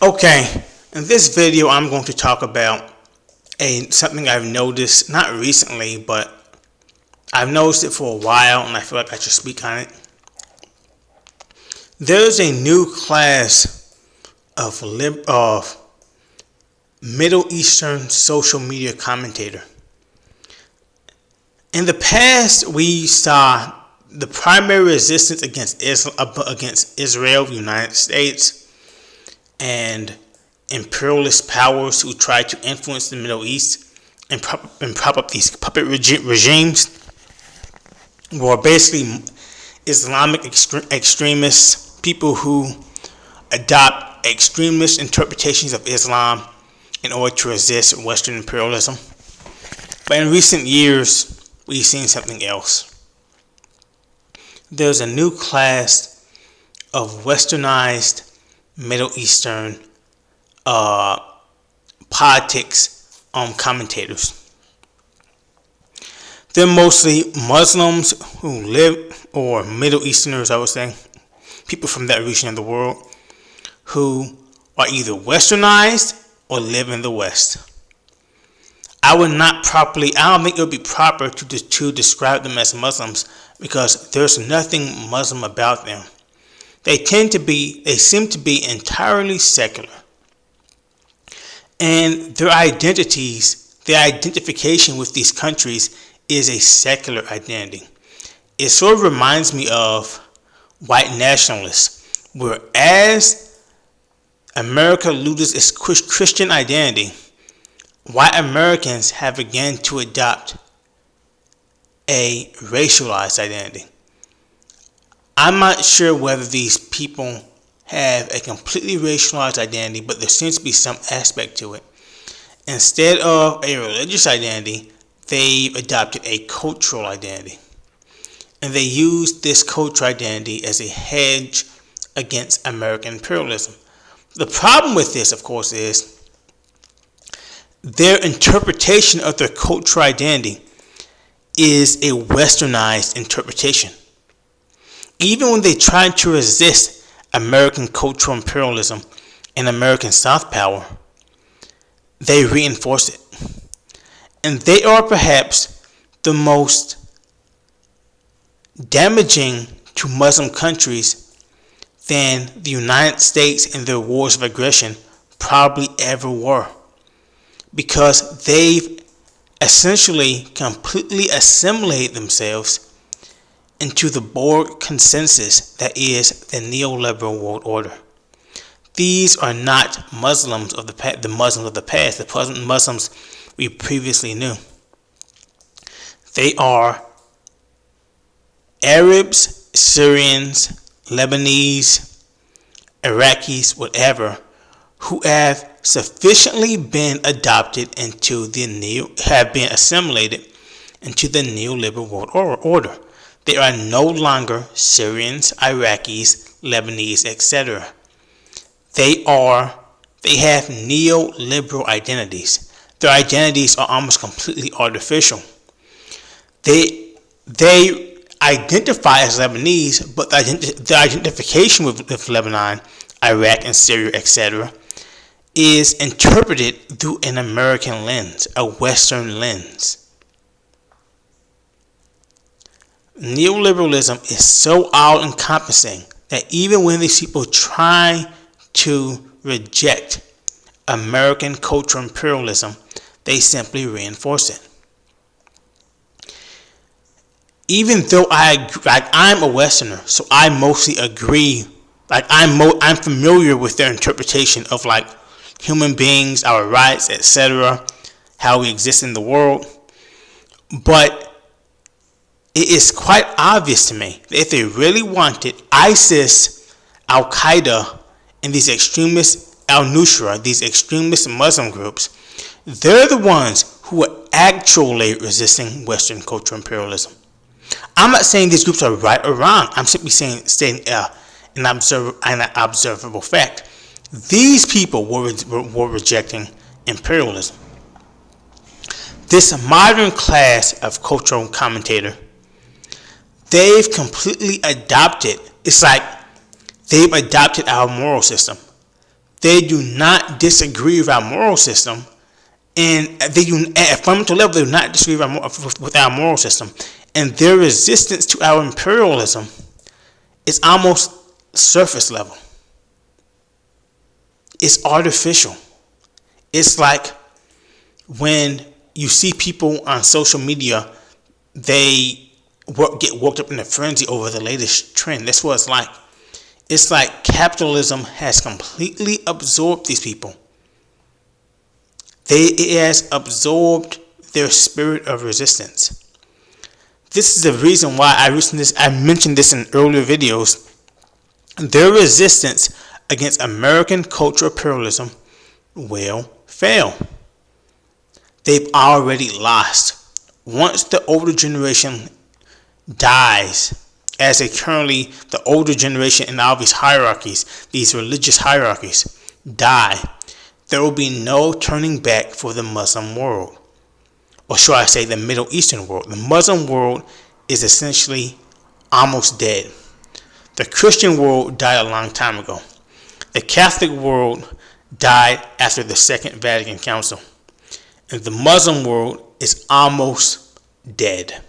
Okay, in this video I'm going to talk about something I've noticed, not recently, but I've noticed it for a while and I feel like I should speak on it. There's a new class of Middle Eastern social media commentator. In the past, we saw the primary resistance against Israel, the United States, and imperialist powers who try to influence the Middle East and prop up these puppet regimes were basically Islamic extremists, people who adopt extremist interpretations of Islam in order to resist Western imperialism. But in recent years, we've seen something else. There's a new class of Westernized Middle Eastern politics commentators. They're mostly Muslims who live, or Middle Easterners, I would say, people from that region of the world who are either Westernized or live in the West. I don't think it would be proper to describe them as Muslims because there's nothing Muslim about them. They seem to be entirely secular. And their identification with these countries is a secular identity. It sort of reminds me of white nationalists, whereas America loses its Christian identity, white Americans have begun to adopt a racialized identity. I'm not sure whether these people have a completely racialized identity, but there seems to be some aspect to it. Instead of a religious identity, they've adopted a cultural identity. And they use this cultural identity as a hedge against American imperialism. The problem with this, of course, is their interpretation of their cultural identity is a westernized interpretation. Even when they try to resist American cultural imperialism and American soft power, they reinforce it. And they are perhaps the most damaging to Muslim countries than the United States and their wars of aggression probably ever were, because they've essentially completely assimilated themselves into the broad consensus that is the neoliberal world order. These are not Muslims of the Muslims of the past, the Muslims we previously knew. They are Arabs, Syrians, Lebanese, Iraqis, whatever, who have sufficiently been assimilated into the neoliberal world order. They are no longer Syrians, Iraqis, Lebanese, etc. They have neoliberal identities. Their identities are almost completely artificial. They identify as Lebanese, but their identification with Lebanon, Iraq, and Syria, etc., is interpreted through an American lens, a Western lens. Neoliberalism is so all-encompassing that even when these people try to reject American cultural imperialism, they simply reinforce it. Even though I'm a Westerner, so I mostly agree. I'm familiar with their interpretation of human beings, our rights, etc., how we exist in the world. But it is quite obvious to me that if they really wanted ISIS, Al-Qaeda, and these extremist Al-Nusra, these extremist Muslim groups, they're the ones who are actually resisting Western cultural imperialism. I'm not saying these groups are right or wrong. I'm simply stating an observable fact. These people were rejecting imperialism. This modern class of cultural commentator, they've completely adopted, it's like they've adopted our moral system. They do not disagree with our moral system, and they do at a fundamental level. They do not disagree with our moral system, and their resistance to our imperialism is almost surface level. It's artificial. It's like when you see people on social media, they get worked up in a frenzy over the latest trend. That's what it's like. It's like capitalism has completely absorbed these people. It has absorbed their spirit of resistance. This is the reason why I mentioned this in earlier videos. Their resistance against American cultural imperialism will fail. They've already lost. Once the older generation dies, as the older generation in all these hierarchies, these religious hierarchies, die, there will be no turning back for the Muslim world. Or should I say the Middle Eastern world. The Muslim world is essentially almost dead. The Christian world died a long time ago. The Catholic world died after the Second Vatican Council. And the Muslim world is almost dead.